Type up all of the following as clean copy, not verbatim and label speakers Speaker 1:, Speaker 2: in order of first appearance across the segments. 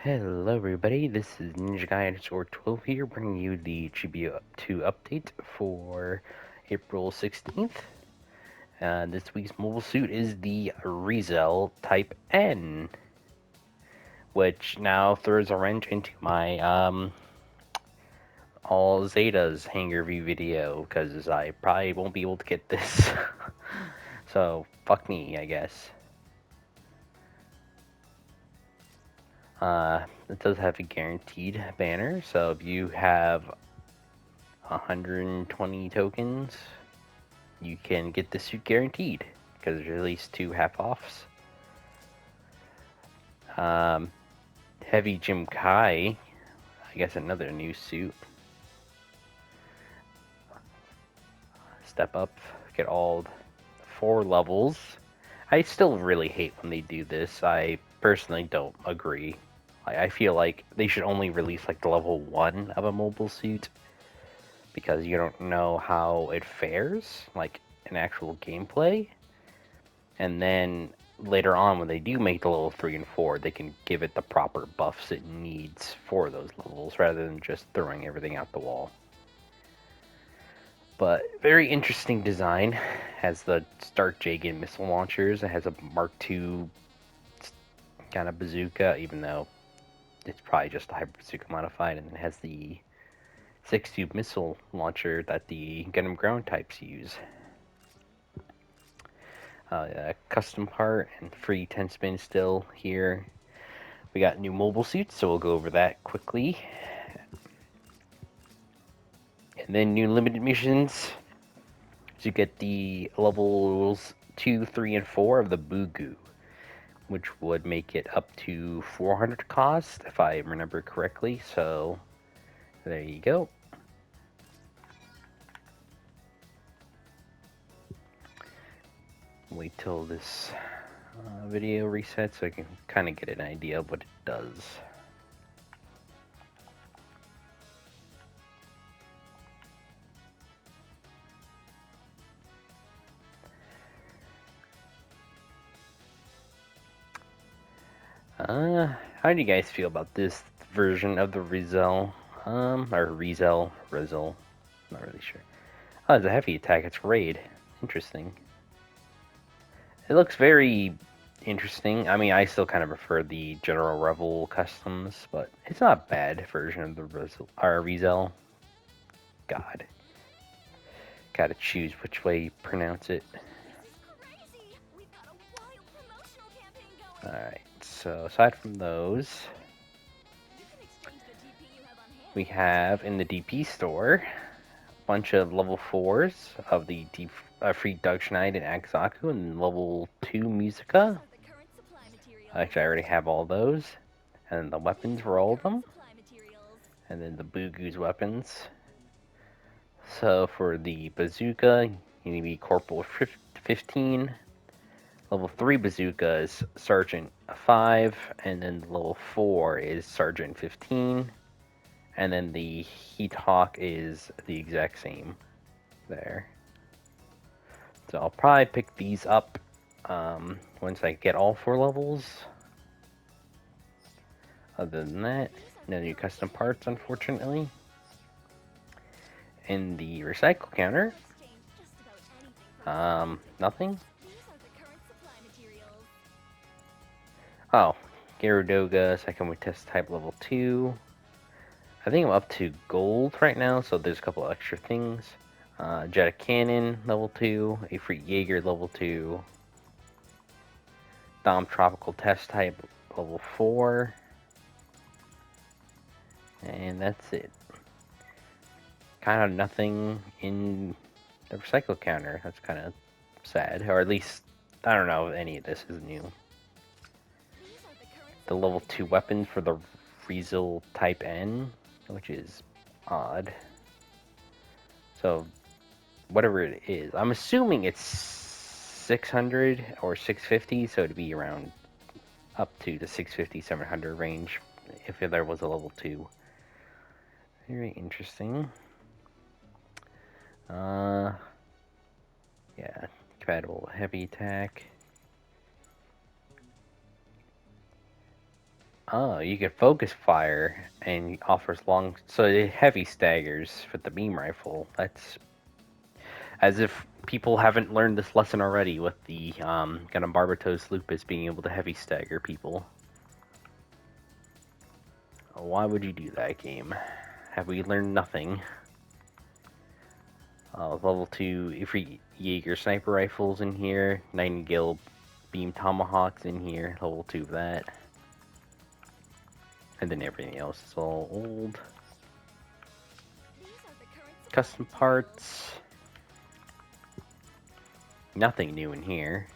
Speaker 1: Hello everybody, this is Ninja Guy underscore 12 here, bringing you the GBO2 update for April 16th. This week's mobile suit is the ReZEL Type N, which now throws a wrench into my all Zetas hanger view video, because I probably won't be able to get this. So, fuck me, I guess. It does have a guaranteed banner, so if you have 120 tokens, you can get the suit guaranteed, because there's at least 2 half-offs. Heavy Jim Kai, I guess another new suit. Step up, get all 4 levels. I still really hate when they do this. I personally don't agree. I feel like they should only release like the level 1 of a mobile suit, because you don't know how it fares, like in actual gameplay. And then later on, when they do make the level 3 and 4, they can give it the proper buffs it needs for those levels, rather than just throwing everything out the wall. But very interesting design. Has the Stark Jagan missile launchers. It has a Mark II kind of bazooka, even though it's probably just a hyper bazooka modified, and it has the 6-tube missile launcher that the Gundam ground types use. Custom part and free 10 spin still here. We got new mobile suits, so we'll go over that quickly. And then new limited missions. So you get the levels 2, 3, and 4 of the Bugu, which would make it up to 400 cost, if I remember correctly. So there you go. Wait till this video resets so I can kind of get an idea of what it does. How do you guys feel about this version of the ReZEL? Or ReZEL, not really sure. Oh, it's a heavy attack, it's raid. Interesting. It looks very interesting. I mean, I still kind of prefer the General Revel customs, but it's not a bad version of the ReZEL. God. Gotta choose which way you pronounce it. Alright, so aside from those, we have in the DP store a bunch of level 4s of the free Dutch Knight and Axaku, and level 2 Musica. Actually, I already have all those. And then the weapons for all of them. And then the Bugu's weapons. So for the bazooka, you need to be Corporal 15. Level 3 bazooka is Sergeant 5, and then level 4 is Sergeant 15. And then the Heat Hawk is the exact same there. So I'll probably pick these up once I get all 4 levels. Other than that, no new custom parts, unfortunately. In the recycle counter, nothing. Oh, Gyaradoga, second with test type level 2. I think I'm up to gold right now, so there's a couple extra things. Jetta Cannon level 2, a free Jaeger level 2, Dom Tropical test type level 4, and that's it. Kind of nothing in the recycle counter. That's kind of sad, or at least I don't know if any of this is new. The level 2 weapon for the ReZEL Type N, which is odd. So, whatever it is, I'm assuming it's 600 or 650, so it'd be around up to the 650, 700 range if there was a level 2. Very interesting. Yeah, compatible heavy attack. Oh, you can focus fire and offers long, so it heavy staggers with the beam rifle. That's as if people haven't learned this lesson already with the kind of Barbatos Lupus being able to heavy stagger people. Why would you do that, game? Have we learned nothing? Level 2 Ifrit Jaeger sniper rifles in here. Nightingale beam tomahawks in here. Level 2 of that. And then everything else is all old. Custom parts. Nothing new in here.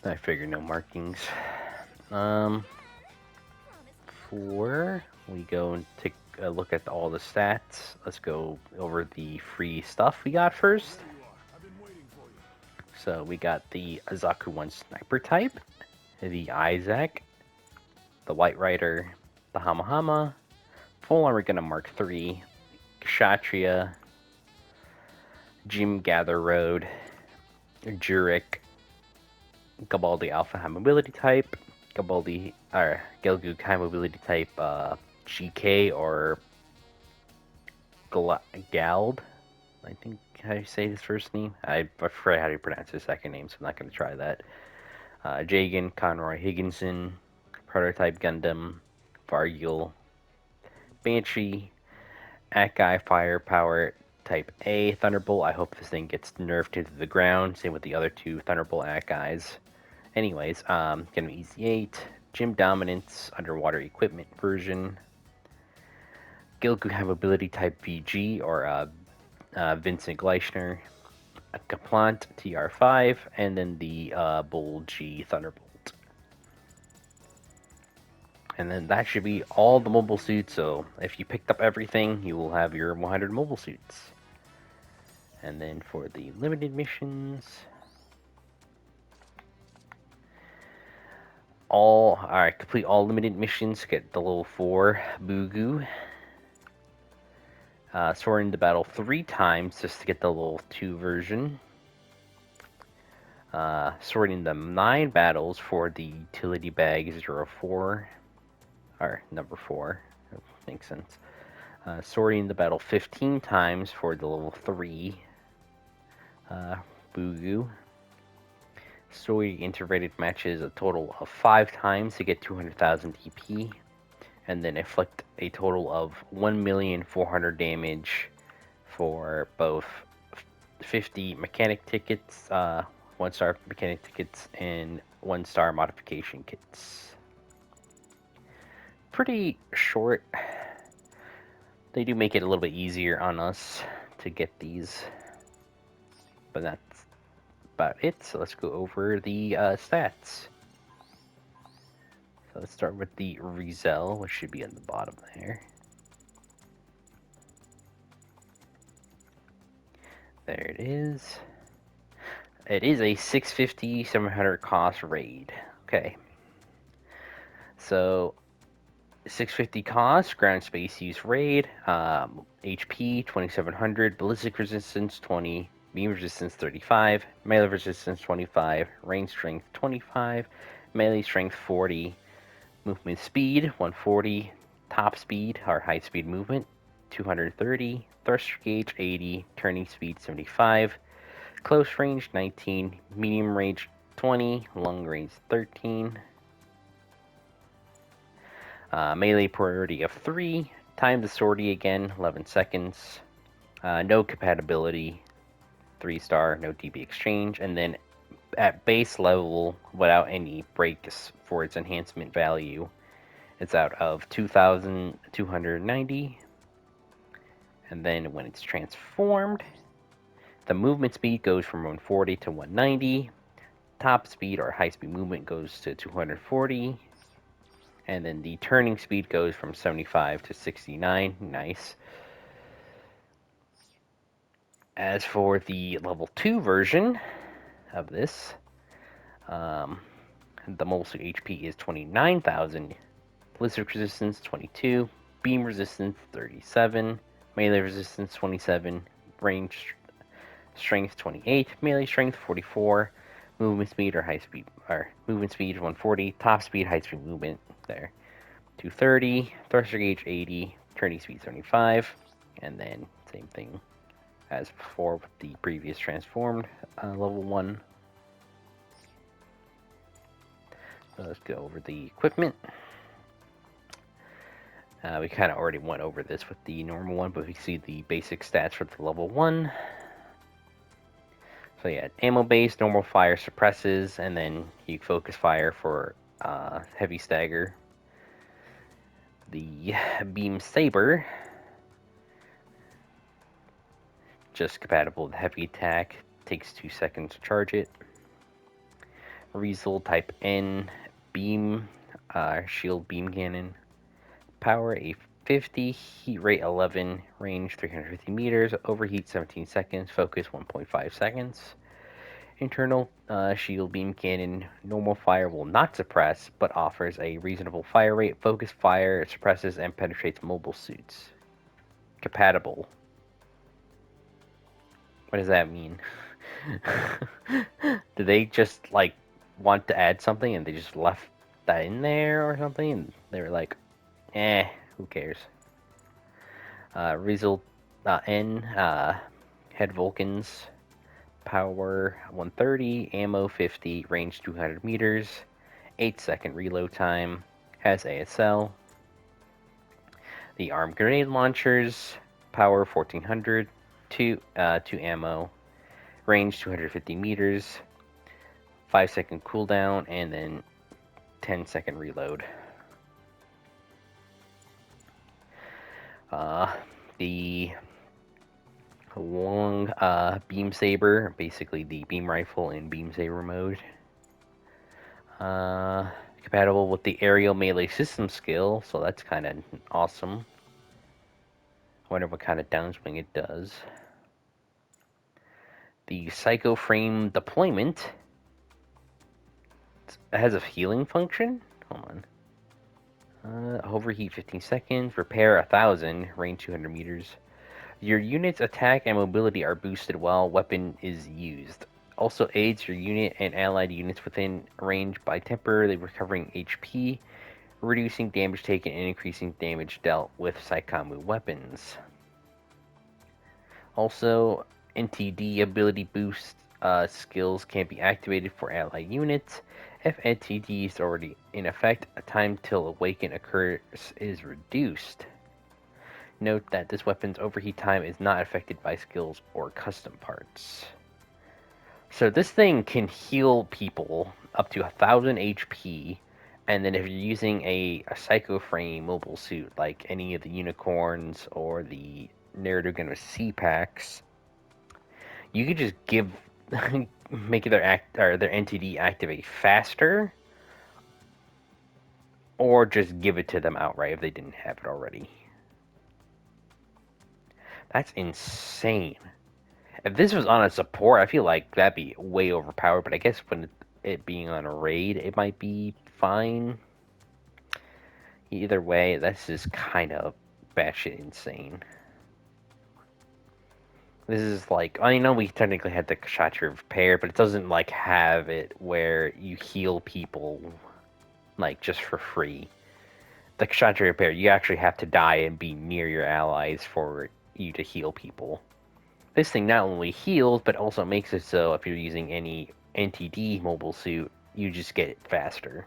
Speaker 1: I figure no markings. Before we go and take a look at all the stats, let's go over the free stuff we got first. So we got the Azaku 1 Sniper type, the Isaac, the White Rider, the Hamahama, Full Armor Gunner Mark III, Kshatriya, Jim Gather Road, Jurek, Gabaldi Alpha High Mobility Type, Gelgoog High Mobility Type GK or Gald, I think how you say his first name. I forget how to pronounce his second name, so I'm not going to try that. Jagan, Conroy Higginson, Prototype Gundam, Vargil, Banshee, Akai Firepower Type A, Thunderbolt. I hope this thing gets nerfed into the ground. Same with the other two Thunderbolt Akais. Anyways, gonna be Easy 8, Gym Dominance, Underwater Equipment version, Gilgu have ability type VG or Vincent Gleichner, a Kaplant TR5, and then the Bull G Thunderbolt. And then that should be all the mobile suits, so if you picked up everything, you will have your 100 mobile suits. And then for the limited missions, alright, complete all limited missions, get the level 4 Bugu. Soar into battle 3 times just to get the level 2 version. Soared into 9 battles for the utility bag 04. Or number 4. That makes sense. Soared into battle 15 times for the level 3 Bugu. Soared into rated matches a total of 5 times to get 200,000 DP. And then inflict a total of 1,400,000 damage for both 50 mechanic tickets, 1-star mechanic tickets, and 1-star modification kits. Pretty short. They do make it a little bit easier on us to get these, but that's about it. So let's go over the stats. So let's start with the ReZEL, which should be on the bottom there. There it is. It is a 650, 700 cost raid. Okay. So 650 cost, ground space use raid, HP 2700, ballistic resistance 20, beam resistance 35, melee resistance 25, range strength 25, melee strength 40, movement speed 140, top speed or high speed movement 230, thruster gauge 80, turning speed 75, close range 19, medium range 20, long range 13. Melee priority of 3, time to sortie again 11 seconds, no compatibility 3-star, no DB exchange, and then at base level without any breaks for its enhancement value, it's out of 2,290. And then when it's transformed, the movement speed goes from 140 to 190, top speed or high speed movement goes to 240, and then the turning speed goes from 75 to 69. Nice. As for the level 2 version of this, the mobile suit HP is 29,000, ballistic resistance 22, beam resistance 37, melee resistance 27, range strength 28, melee strength 44, Movement speed or high speed, or movement speed 140, top speed, high speed movement there. 230, thruster gauge 80, turning speed 75, and then same thing as before with the previous transformed level 1. So let's go over the equipment. We kind of already went over this with the normal one, but we see the basic stats for the level 1. So yeah, ammo base, normal fire suppresses, and then you focus fire for heavy stagger. The beam saber, just compatible with heavy attack, takes 2 seconds to charge it. ReZEL Type N beam, shield beam cannon, power 850, heat rate 11, range 350 meters, overheat 17 seconds, focus 1.5 seconds. Internal shield beam cannon, normal fire will not suppress, but offers a reasonable fire rate. Focus fire suppresses and penetrates mobile suits. Compatible. What does that mean? Did they just like want to add something and they just left that in there or something? And they were like, who cares? ReZEL N, head Vulcans, power 130, ammo 50, range 200 meters, 8-second reload time, has ASL. The armed grenade launchers, power 1400, 2 ammo, range 250 meters, 5-second cooldown, and then 10-second reload. The long beam saber, basically the beam rifle in beam saber mode. Compatible with the aerial melee system skill, so that's kind of awesome. I wonder what kind of downswing it does. The Psycho Frame deployment has a healing function. Hold on. Overheat 15 seconds, repair 1000, range 200 meters. Your unit's attack and mobility are boosted while weapon is used. Also aids your unit and allied units within range by temporarily recovering HP, reducing damage taken and increasing damage dealt with Saikamu weapons. Also, NTD ability boost skills can be activated for allied units. If NTD is already in effect, a time till awaken occurs is reduced. Note that this weapon's overheat time is not affected by skills or custom parts. So this thing can heal people up to 1000 HP, and then if you're using a Psycho Frame mobile suit, like any of the unicorns or the Narrative C packs, you could just give make their NTD activate faster, or just give it to them outright if they didn't have it already. That's insane. If this was on a support, I feel like that'd be way overpowered, but I guess when it being on a raid, it might be fine. Either way, that's just kind of batshit insane. This is like, I know we technically had the Kshatriya repair, but it doesn't like have it where you heal people like just for free. The Kshatriya repair, you actually have to die and be near your allies for you to heal people. This thing not only heals, but also makes it so if you're using any NTD mobile suit, you just get it faster.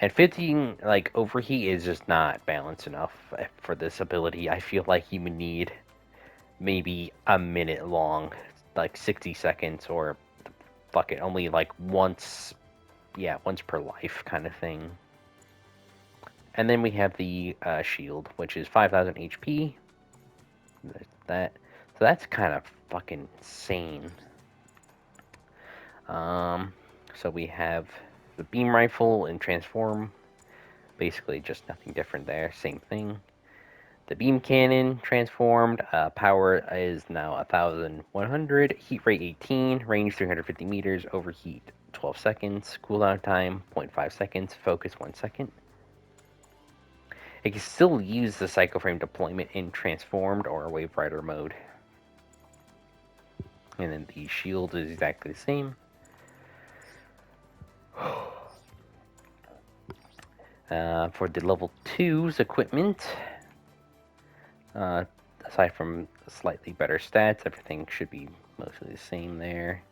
Speaker 1: And 15, like, overheat is just not balanced enough for this ability. I feel like you would need maybe a minute long, like 60 seconds, or fuck it, only like once, once per life kind of thing. And then we have the shield, which is 5000 HP. That, so that's kind of fucking insane. So we have the beam rifle and transform, basically just nothing different there, same thing. The beam cannon transformed, power is now 1100, heat rate 18, range 350 meters, overheat 12 seconds, cooldown time 0.5 seconds, focus 1 second. It can still use the Psycho Frame deployment in transformed or Wave Rider mode. And then the shield is exactly the same. For the level 2's equipment, aside from slightly better stats, everything should be mostly the same there.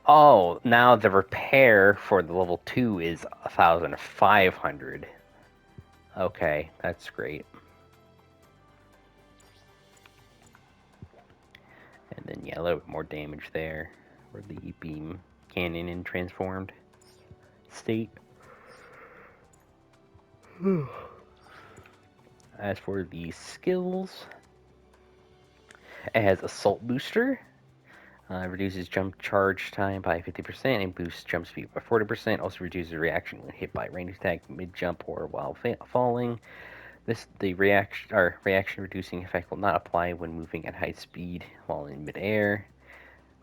Speaker 1: Oh, now the repair for the level 2 is 1,500. Okay, that's great. And then, yeah, a little bit more damage there for the beam cannon in transformed state. As for the skills, it has Assault Booster. Reduces jump charge time by 50% and boosts jump speed by 40%. Also reduces reaction when hit by ranged attack mid-jump or while falling. The reaction reducing effect will not apply when moving at high speed while in midair.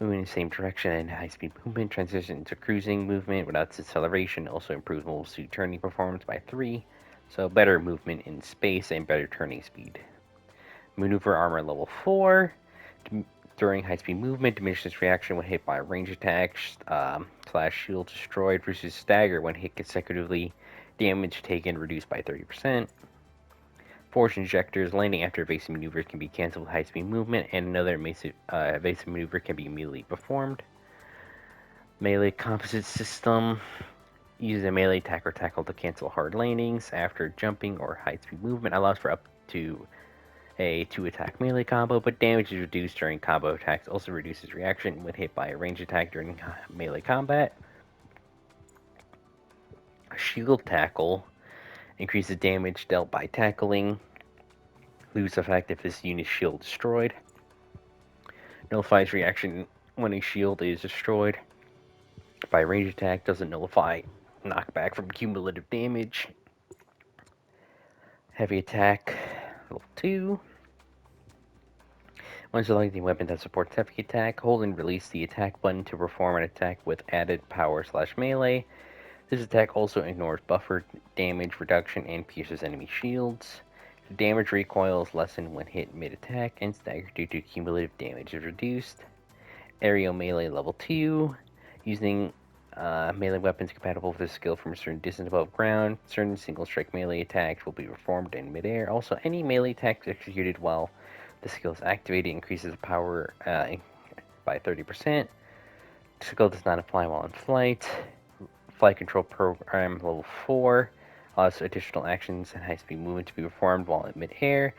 Speaker 1: Moving in the same direction and high speed movement transition into cruising movement without acceleration. Also improves mobile suit turning performance by 3. So better movement in space and better turning speed. Maneuver armor level 4. During high-speed movement, diminishes reaction when hit by a range attack / shield destroyed versus stagger when hit consecutively. Damage taken reduced by 30%. Force injectors landing after evasive maneuver can be cancelled with high-speed movement, and another evasive maneuver can be immediately performed. Melee composite system uses a melee attack or tackle to cancel hard landings after jumping or high-speed movement. Allows for up to a 2-attack melee combo, but damage is reduced during combo attacks. Also reduces reaction when hit by a ranged attack during melee combat. Shield tackle increases damage dealt by tackling. Lose effect if this unit's shield destroyed. Nullifies reaction when a shield is destroyed by a ranged attack. Doesn't nullify knockback from cumulative damage. Heavy attack level 2. When selecting a weapon that supports heavy attack, hold and release the attack button to perform an attack with added power / melee. This attack also ignores buffer damage reduction and pierces enemy shields. The damage recoil is lessened when hit mid-attack, and stagger due to cumulative damage is reduced. Aerial melee level 2. Using melee weapons compatible with this skill from a certain distance above ground, certain single-strike melee attacks will be performed in midair. Also, any melee attacks executed while the skill is activated increases the power by 30%. The skill does not apply while in flight. Flight control program level 4 allows additional actions and high-speed movement to be performed while in mid-air.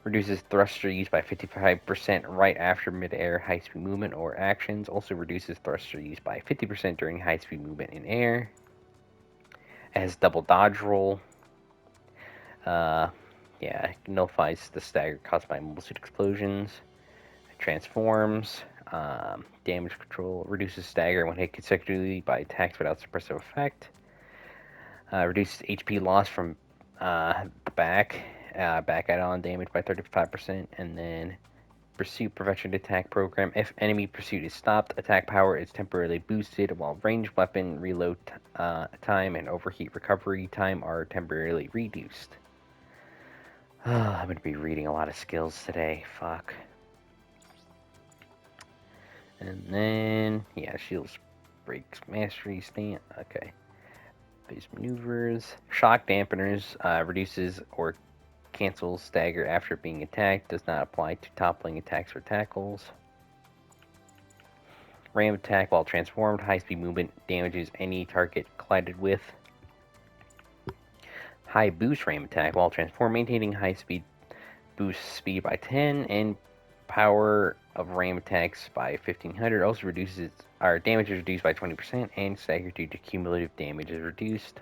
Speaker 1: Reduces thruster use by 55% right after mid-air high-speed movement or actions. Also reduces thruster use by 50% during high-speed movement in air. It has double dodge roll. Yeah, it nullifies the stagger caused by mobile suit explosions. It transforms. Damage control reduces stagger when hit consecutively by attacks without suppressive effect. Reduces HP loss from the back add-on damage by 35%, and then pursuit prevention attack program. If enemy pursuit is stopped, attack power is temporarily boosted, while ranged weapon reload time and overheat recovery time are temporarily reduced. I'm going to be reading a lot of skills today. Fuck. And then, yeah, shields, breaks, mastery, stand. Okay. Base maneuvers. Shock dampeners reduces or cancels stagger after being attacked. Does not apply to toppling attacks or tackles. Ram attack while transformed. High speed movement damages any target collided with. High boost ram attack while transformed, maintaining high speed boost speed by 10 and power of ram attacks by 1500. Also reduces our damage is reduced by 20% and stagger due to cumulative damage is reduced.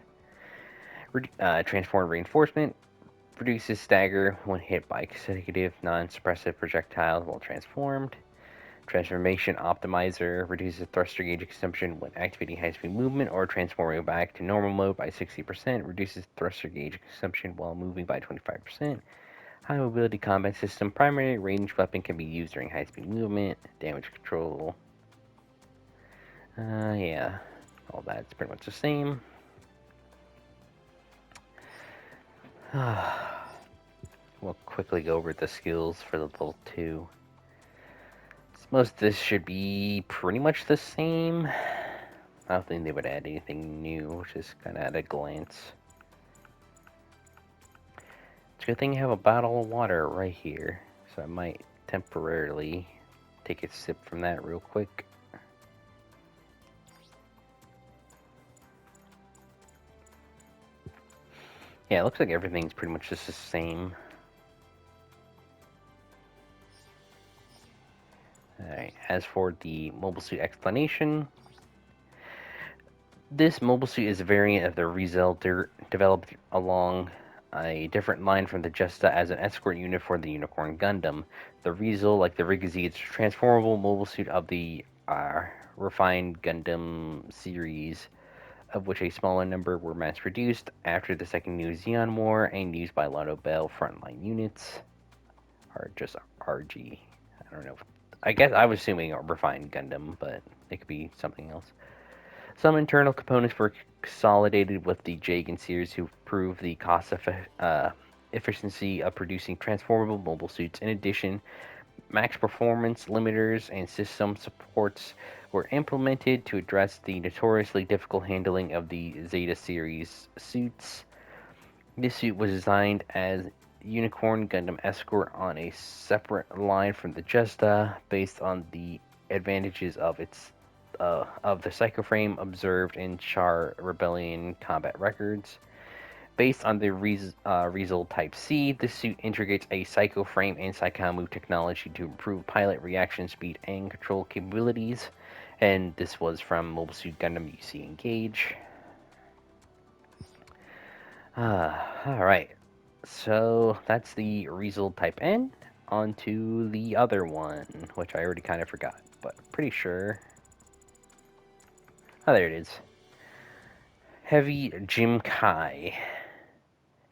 Speaker 1: Transformed reinforcement reduces stagger when hit by consecutive non-suppressive projectiles while transformed. Transformation optimizer reduces thruster gauge consumption when activating high-speed movement or transforming back to normal mode by 60%. Reduces thruster gauge consumption while moving by 25%. High mobility combat system. Primary ranged weapon can be used during high-speed movement. Damage control. Yeah, all that's pretty much the same. we'll quickly go over the skills for the level 2. Most of this should be pretty much the same. I don't think they would add anything new, just kind of at a glance. It's a good thing you have a bottle of water right here, so I might temporarily take a sip from that real quick. Yeah, it looks like everything's pretty much just the same. Alright, as for the mobile suit explanation, this mobile suit is a variant of the ReZEL developed along a different line from the Jesta as an escort unit for the Unicorn Gundam. The ReZEL, like the Rigazzi, is a transformable mobile suit of the refined Gundam series, of which a smaller number were mass-produced after the Second New Zeon War and used by Lotto Bell frontline units, or just RG. I don't know. I guess I was assuming a refined Gundam, but it could be something else. Some internal components were consolidated with the Jagan series to improve the cost efficiency of producing transformable mobile suits. In addition, max performance limiters and system supports were implemented to address the notoriously difficult handling of the Zeta series suits. This suit was designed as Unicorn Gundam Escort on a separate line from the Jesta, based on the advantages of the psychoframe observed in Char Rebellion combat records. Based on the ReZEL Type C, this suit integrates a psychoframe and Psychomu technology to improve pilot reaction speed and control capabilities. And this was from Mobile Suit Gundam UC Engage. Alright, so that's the ReZEL Type N. On to the other one, which I already kind of forgot, but pretty sure. Oh, there it is. Heavy Jim Kai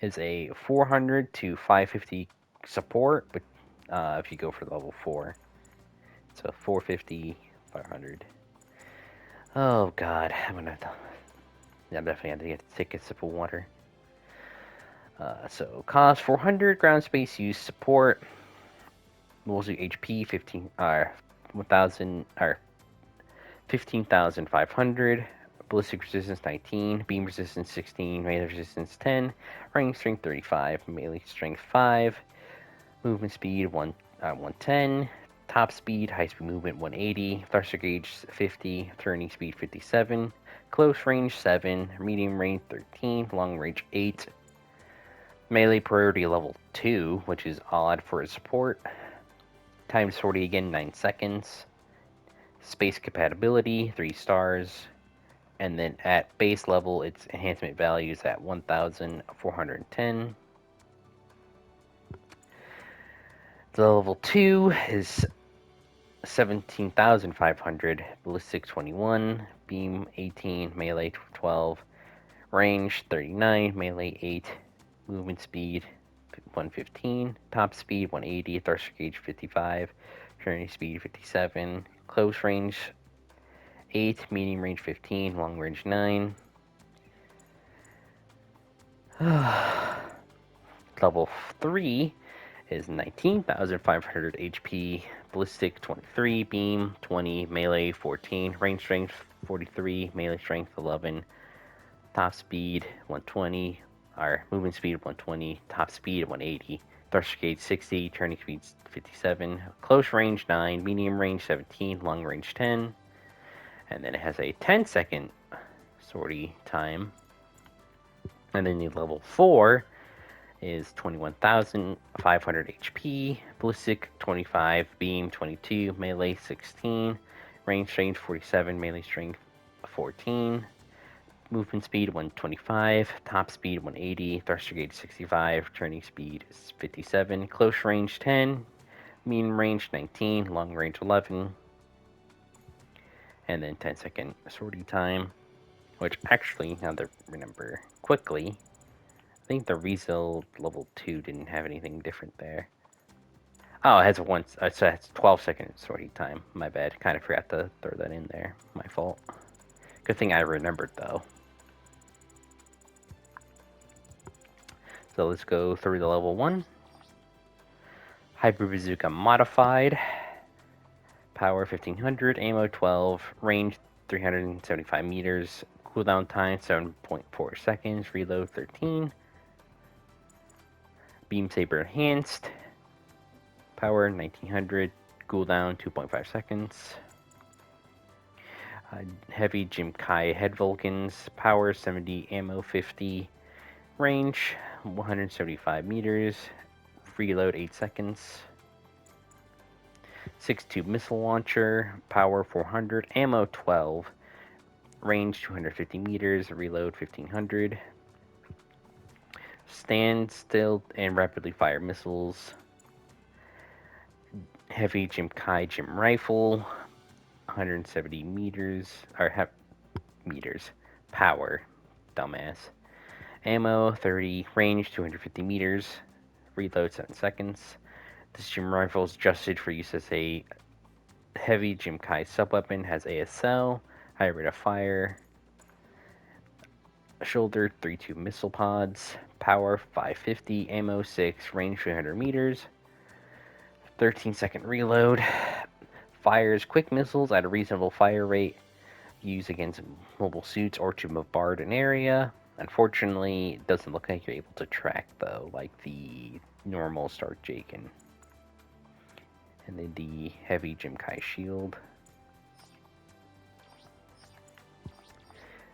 Speaker 1: is a 400 to 550 support, but if you go for level 4, so 450, 500. Oh god, I'm definitely going to take a sip of water. So cost 400, ground space use support. We'll do HP 15,500. Ballistic resistance 19, beam resistance 16, melee resistance 10, range strength 35, melee strength 5, movement speed 110, top speed, high speed movement 180, thruster gauge 50, turning speed 57, close range 7, medium range 13, long range 8, melee priority level 2, which is odd for its support, time sortie again 9 seconds, space compatibility 3 stars, and then at base level, its enhancement value is at 1,410. The level 2 is 17,500, ballistic 21, beam 18, melee 12, range 39, melee 8, movement speed 115, top speed 180, thruster gauge 55, turning speed 57, close range 8, medium range 15, long range 9. Level 3 is 19,500 HP, ballistic 23, beam 20, melee 14, range strength 43, melee strength 11, top speed 120, or movement speed 120, top speed 180, thruster gauge 60, turning speed 57, close range 9, medium range 17, long range 10, and then it has a 10-second sortie time. And then the level 4 is 21,500 HP, ballistic 25, beam 22, melee 16, range strength 47, melee strength 14, movement speed 125, top speed 180, thruster gauge 65, turning speed 57, close range 10, medium range 19, long range 11, and then 10-second sortie time, which actually, now that I remember quickly, I think the ReZEL level 2 didn't have anything different there. Oh, it has it has 12-second sortie time. My bad. Kind of forgot to throw that in there. My fault. Good thing I remembered, though. So let's go through the level 1. Hyper Bazooka Modified. Power 1500, ammo 12, range 375 meters, cooldown time 7.4 seconds, reload 13. Beam Saber Enhanced. Power 1900, cooldown 2.5 seconds. Heavy Jimkai Head Vulcans. Power 70, ammo 50, range 175 meters, reload 8 seconds. 6-tube missile launcher, power 400, ammo 12, range 250 meters, reload 1500. Stand still and rapidly fire missiles. Heavy Jimkai Jim rifle, 170 meters, or meters, power, dumbass. Ammo 30, range 250 meters, reload 7 seconds. This Jim rifle is adjusted for use as a heavy Jimkai subweapon, has ASL, high rate of fire, shoulder 3-tube missile pods, power 550, ammo 6, range 300 meters, 13-second reload, fires quick missiles at a reasonable fire rate, used against mobile suits or to bombard an area. Unfortunately, it doesn't look like you're able to track, though, like the normal Stark Jaken. And then the heavy Jimkai shield.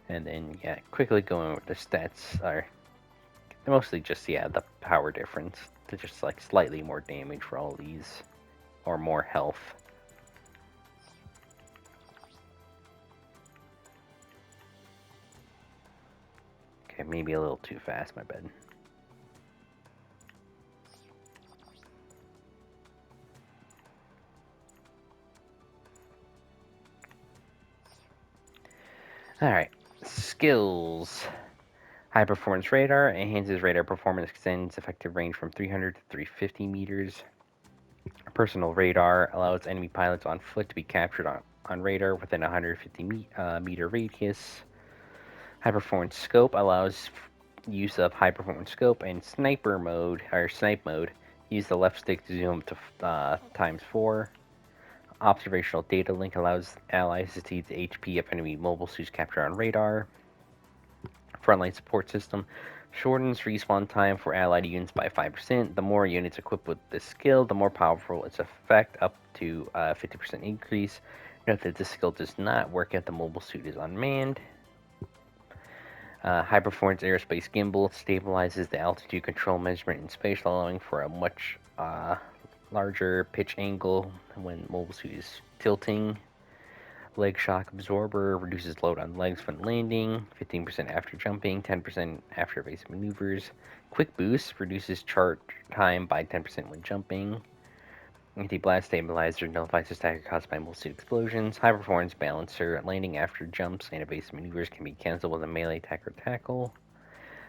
Speaker 1: And then, yeah, quickly going over the stats are mostly just, yeah, the power difference. They're just, like, slightly more damage for all these, or more health. Okay, maybe a little too fast, my bad. Alright, skills. High performance radar enhances radar performance, extends effective range from 300 to 350 meters. Personal radar allows enemy pilots on foot to be captured on radar within a 150 meter radius. High performance scope allows use of high performance scope and sniper mode, or snipe mode. Use the left stick to zoom to ×4. Observational data link allows allies to see the HP of enemy mobile suits captured on radar. Frontline support system shortens respawn time for allied units by 5%. The more units equipped with this skill, the more powerful its effect, up to 50% increase. Note that this skill does not work if the mobile suit is unmanned. High performance aerospace gimbal stabilizes the altitude control measurement in space, allowing for a much larger pitch angle when mobile suit is tilting. Leg shock absorber reduces load on legs when landing, 15% after jumping, 10% after evasive maneuvers. Quick boost reduces charge time by 10% when jumping. Anti-blast stabilizer nullifies the stagger caused by multi explosions. High performance balancer landing after jumps and evasive maneuvers can be cancelled with a melee attack or tackle.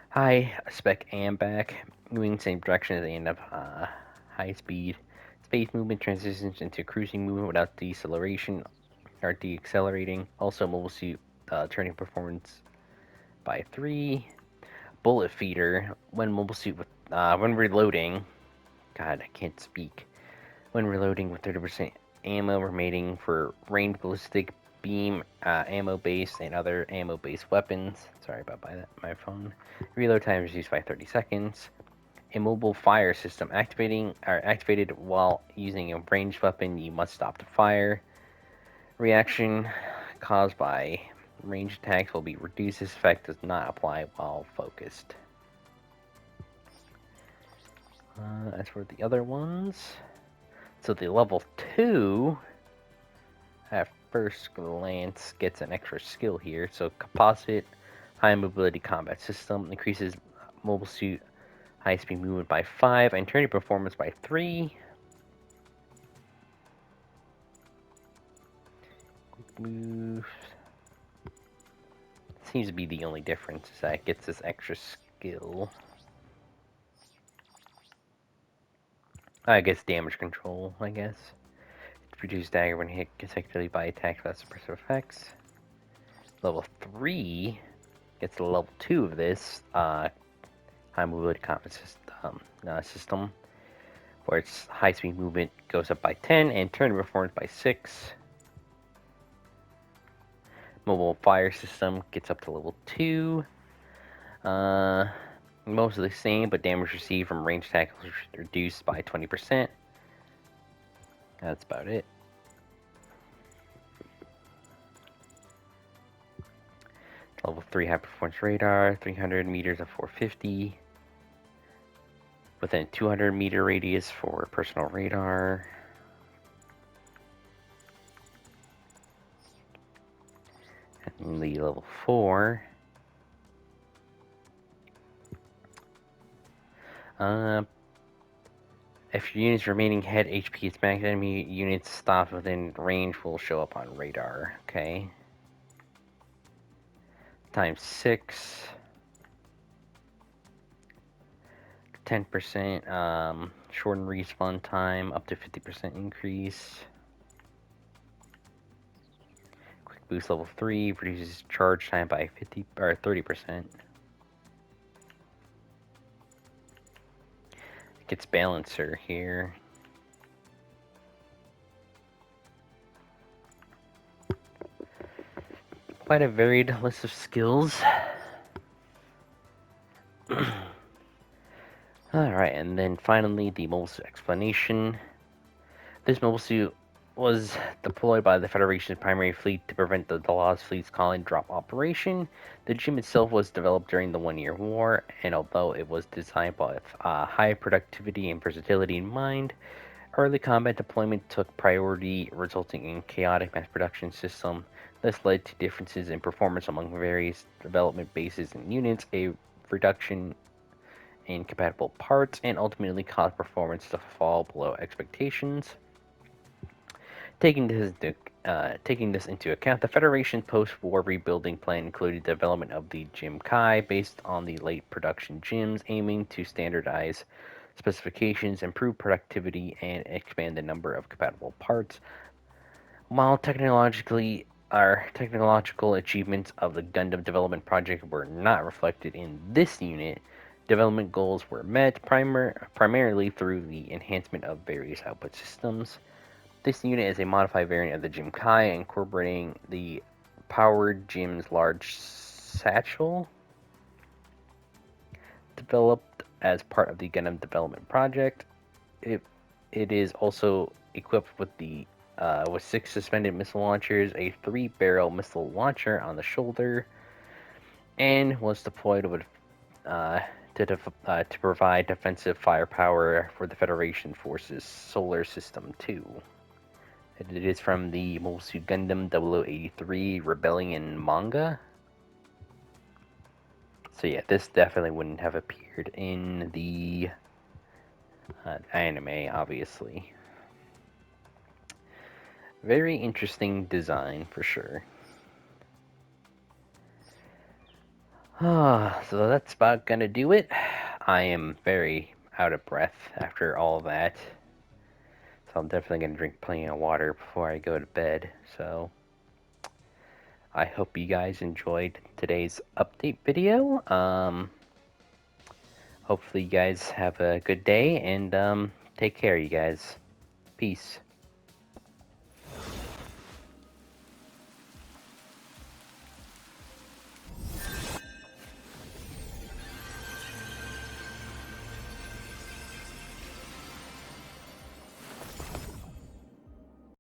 Speaker 1: High spec AMBAC moving the same direction at the end of high speed. Space movement transitions into cruising movement without deceleration or deaccelerating. Also, mobile suit turning performance by 3. Bullet feeder when mobile suit with when reloading. God, I can't speak. When reloading with 30% ammo remaining for ranged ballistic beam, ammo-based, and other ammo-based weapons. Sorry about that, my phone. Reload time is reduced by 30 seconds. Immobile fire system activated while using a ranged weapon. You must stop the fire. Reaction caused by ranged attacks will be reduced. This effect does not apply while focused. As for the other ones, so the level 2, at first glance, gets an extra skill here. So composite high mobility combat system increases mobile suit high speed movement by 5 and turning performance by 3. Quick moves. Seems to be the only difference, is that it gets this extra skill. I guess damage control, I guess. Reduce dagger when hit consecutively by attacks without suppressive effects. Level 3 gets the level 2 of this high mobility combat system. where its high-speed movement goes up by 10 and turn performance by 6. Mobile fire system gets up to level 2. Most of the same, but damage received from range attacks is reduced by 20%. That's about it. Level 3 high performance radar, 300 meters of 450. Within 200 meter radius for personal radar. And the level 4. If your unit's remaining head HP is max, enemy units stopped within range will show up on radar. Okay. Times 6. 10%. Shorten respawn time up to 50% increase. Quick boost level 3 reduces charge time by 50 or 30%. Gets balancer here. Quite a varied list of skills. Alright, and then finally the mobile suit explanation. This mobile suit was deployed by the Federation's primary fleet to prevent the Lost Fleet's colony drop operation. The gym itself was developed during the One-Year War, and although it was designed with high productivity and versatility in mind, early combat deployment took priority, resulting in chaotic mass production system. This led to differences in performance among various development bases and units, a reduction in compatible parts, and ultimately caused performance to fall below expectations. Taking this into account, the Federation's post-war rebuilding plan included development of the Jim Kai based on the late production gyms, aiming to standardize specifications, improve productivity, and expand the number of compatible parts. While technological achievements of the Gundam development project were not reflected in this unit, development goals were met primarily through the enhancement of various output systems. This unit is a modified variant of the Jim Kai, incorporating the powered Jim's large satchel, developed as part of the Gundam development project. It is also equipped with with 6 suspended missile launchers, a 3-barrel missile launcher on the shoulder, and was deployed with to provide defensive firepower for the Federation Forces Solar System 2. It is from the Mobile Suit Gundam 0083 Rebellion manga. So yeah, this definitely wouldn't have appeared in the anime, obviously. Very interesting design, for sure. So that's about gonna do it. I am very out of breath after all that. So I'm definitely gonna drink plenty of water before I go to bed. So I hope you guys enjoyed today's update video. Hopefully you guys have a good day, and take care, you guys. Peace.